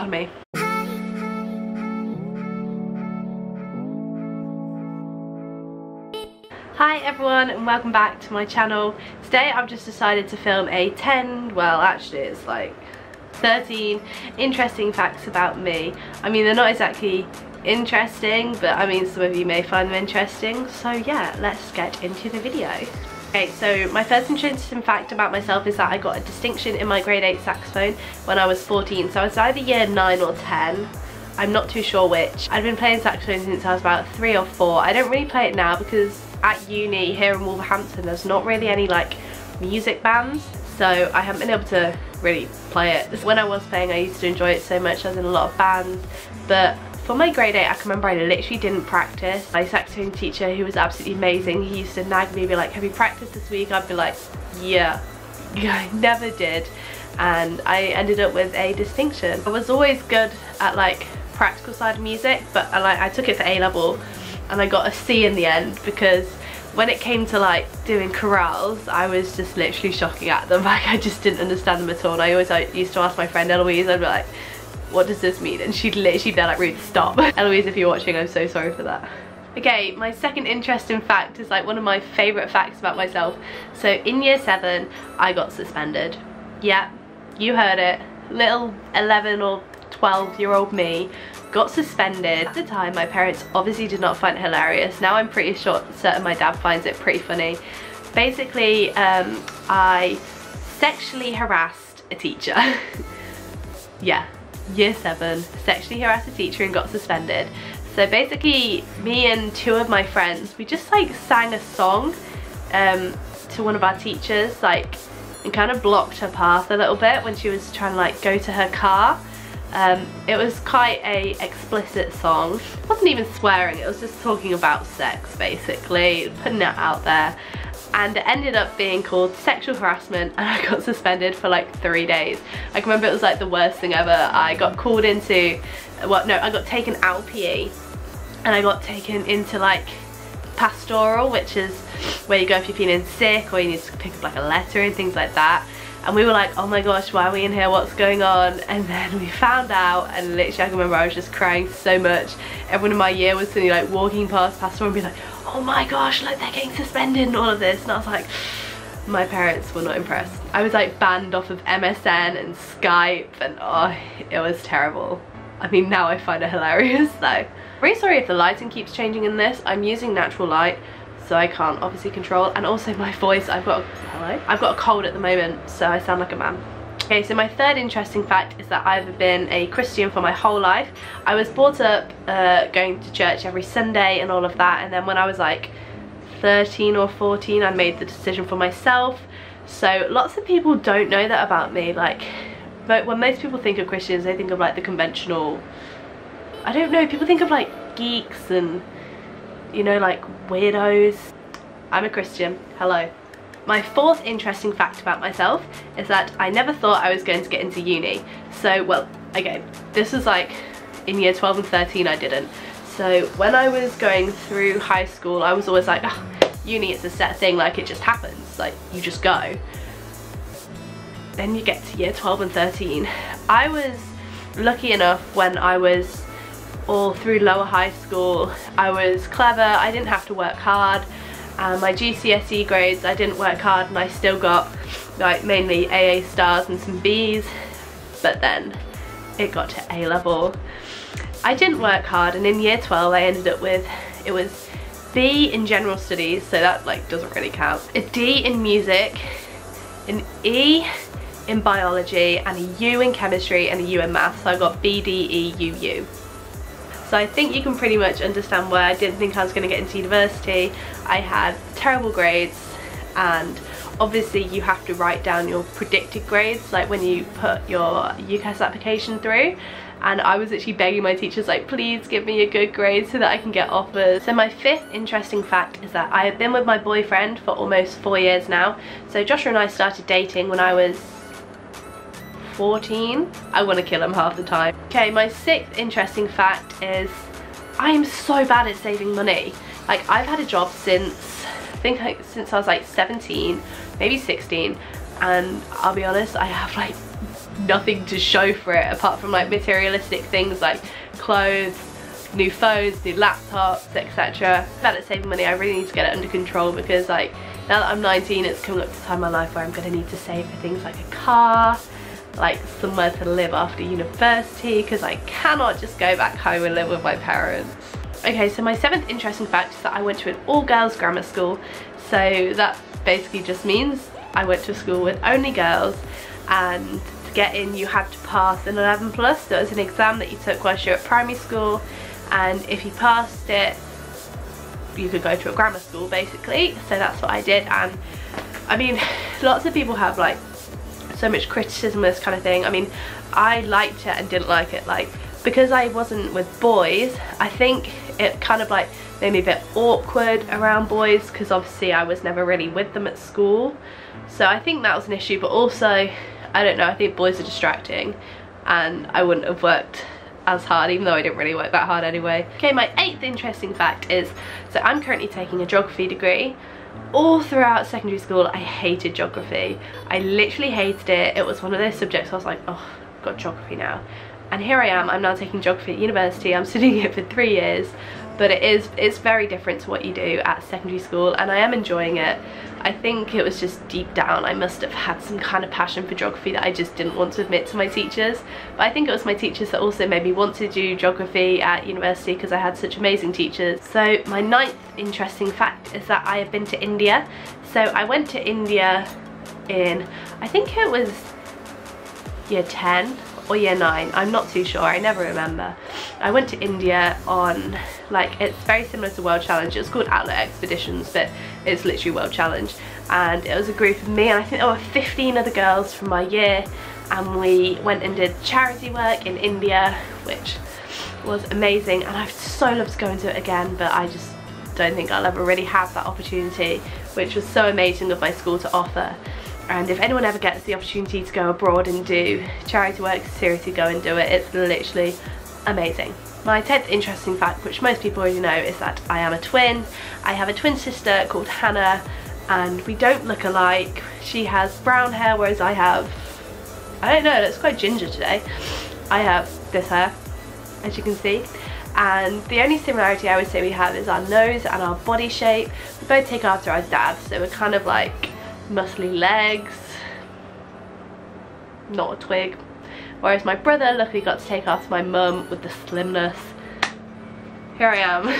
pardon me. Hi everyone and welcome back to my channel. Today I've just decided to film a 10, well actually it's like 13 interesting facts about me. I mean, they're not exactly interesting, but I mean some of you may find them interesting, so yeah, let's get into the video. Okay, so my first interesting fact about myself is that I got a distinction in my grade 8 saxophone when I was 14, so I was either year 9 or 10. I'm not too sure which. I've been playing saxophone since I was about 3 or 4. I don't really play it now because at uni here in Wolverhampton there's not really any like music bands, so I haven't been able to really play it. When I was playing I used to enjoy it so much. I was in a lot of bands, but for my grade 8 I can remember I literally didn't practice. My saxophone teacher, who was absolutely amazing, he used to nag me, be like, have you practiced this week? I'd be like, yeah, I never did, and I ended up with a distinction. I was always good at like practical side of music, but I took it for A-level and I got a C in the end, because when it came to like doing chorales I was just literally shocking at them. Like I just didn't understand them at all, and I always used to ask my friend Eloise, I'd be like, what does this mean? And she'd literally be like, Ruth, stop. Eloise, if you're watching, I'm so sorry for that. Okay, my second interesting fact is like one of my favourite facts about myself. So in year 7 I got suspended. Yeah, you heard it. Little 11 or 12-year-old me got suspended. At the time my parents obviously did not find it hilarious. Now I'm pretty certain my dad finds it pretty funny. Basically I sexually harassed a teacher. Yeah, year 7, sexually harassed a teacher and got suspended. So basically me and 2 of my friends, we just like sang a song to one of our teachers, like, and kind of blocked her path a little bit when she was trying to like go to her car. It was quite a explicit song. It wasn't even swearing, it was just talking about sex basically, putting it out there, and it ended up being called sexual harassment, and I got suspended for like 3 days. I can remember it was like the worst thing ever. I got called into, well no, I got taken out of PE and I got taken into like pastoral, which is where you go if you're feeling sick or you need to pick up like a letter and things like that. And we were like, oh my gosh, why are we in here, what's going on? And then we found out, and literally I can remember I was just crying so much. Everyone in my year was suddenly like walking past pastoral and be like, oh my gosh, like they're getting suspended and all of this. And I was like, my parents were not impressed. I was like banned off of MSN and Skype, and oh, it was terrible. I mean, now I find it hilarious though. Really sorry if the lighting keeps changing in this. I'm using natural light, so I can't obviously control, and also my voice, I've got a cold at the moment, so I sound like a man. Okay, so my third interesting fact is that I've been a Christian for my whole life. I was brought up going to church every Sunday and all of that, and then when I was like 13 or 14 I made the decision for myself. So lots of people don't know that about me. Like, when most people think of Christians they think of like the conventional, I don't know, people think of like geeks and, you know, like weirdos. I'm a Christian, hello. My fourth interesting fact about myself is that I never thought I was going to get into uni. So, well, okay, this was like in year 12 and 13 I didn't. So when I was going through high school I was always like, oh, uni it's a set thing, like it just happens, like you just go. Then you get to year 12 and 13. I was lucky enough when I was all through lower high school, I was clever, I didn't have to work hard. My GCSE grades, I didn't work hard and I still got like mainly AA stars and some Bs, but then it got to A-level. I didn't work hard, and in year 12 I ended up with, it was B in general studies, so that like doesn't really count, a D in music, an E in biology, and a U in chemistry, and a U in maths. So I got B, D, E, U, U. So I think you can pretty much understand why I didn't think I was going to get into university. I had terrible grades, and obviously you have to write down your predicted grades like when you put your UCAS application through, and I was actually begging my teachers like, please give me a good grade so that I can get offers. So my fifth interesting fact is that I have been with my boyfriend for almost 4 years now. So Joshua and I started dating when I was 14. I want to kill him half the time. Okay, my sixth interesting fact is I am so bad at saving money. Like, I've had a job since, I think since I was like 17, maybe 16, and I'll be honest, I have like nothing to show for it apart from like materialistic things like clothes, new phones, new laptops, etc. About saving money, I really need to get it under control because like now that I'm 19, it's coming up to the time in my life where I'm going to need to save for things like a car, like somewhere to live after university, because I cannot just go back home and live with my parents. Okay, so my 7th interesting fact is that I went to an all-girls grammar school. So that basically just means I went to a school with only girls, and to get in you had to pass an 11 plus. So it was an exam that you took whilst you were at primary school, and if you passed it you could go to a grammar school basically. So that's what I did, and I mean lots of people have like so much criticism of this kind of thing. I mean, I liked it and didn't like it. Like, because I wasn't with boys, I think it kind of like made me a bit awkward around boys because obviously I was never really with them at school. So I think that was an issue, but also, I don't know, I think boys are distracting and I wouldn't have worked as hard, even though I didn't really work that hard anyway. Okay, my 8th interesting fact is, so I'm currently taking a geography degree. All throughout secondary school I hated geography. I literally hated it. It was one of those subjects I was like, oh, I've got geography now. And here I am, I'm now taking geography at university. I'm studying it for 3 years, but it's very different to what you do at secondary school, and I am enjoying it. I think it was just deep down I must have had some kind of passion for geography that I just didn't want to admit to my teachers. But I think it was my teachers that also made me want to do geography at university because I had such amazing teachers. So my 9th interesting fact is that I have been to India. So I went to India in, I think it was year 10 or year 9, I'm not too sure, I never remember. I went to India on, like, it's very similar to World Challenge. It was called Outlet Expeditions, but it's literally World Challenge. And it was a group of me, and I think there were 15 other girls from my year, and we went and did charity work in India, which was amazing, and I'd so love to go into it again, but I just don't think I'll ever really have that opportunity, which was so amazing of my school to offer. And if anyone ever gets the opportunity to go abroad and do charity work, seriously go and do it. It's literally amazing. My 10th interesting fact, which most people already know, is that I am a twin. I have a twin sister called Hannah, and we don't look alike. She has brown hair, whereas I have, I don't know, it's quite ginger today. I have this hair, as you can see. And the only similarity I would say we have is our nose and our body shape. We both take after our dad, so we're kind of like muscly legs, not a twig. Whereas my brother luckily got to take after my mum with the slimness. Here I am.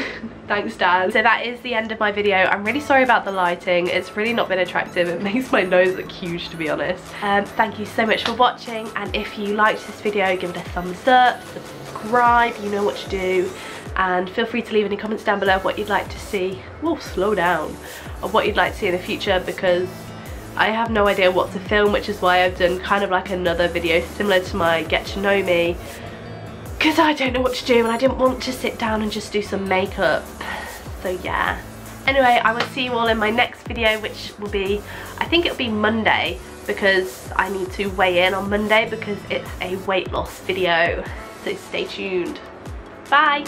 Thanks, Dad. So that is the end of my video. I'm really sorry about the lighting. It's really not been attractive. It makes my nose look huge, to be honest. Thank you so much for watching, and if you liked this video, give it a thumbs up, subscribe, you know what to do, and feel free to leave any comments down below of what you'd like to see. Whoa, slow down. Of what you'd like to see in the future, because I have no idea what to film, which is why I've done kind of like another video similar to my get to know me, because I don't know what to do and I didn't want to sit down and just do some makeup. So yeah. Anyway, I will see you all in my next video, which will be, I think it'll be Monday, because I need to weigh in on Monday because it's a weight loss video. So stay tuned. Bye.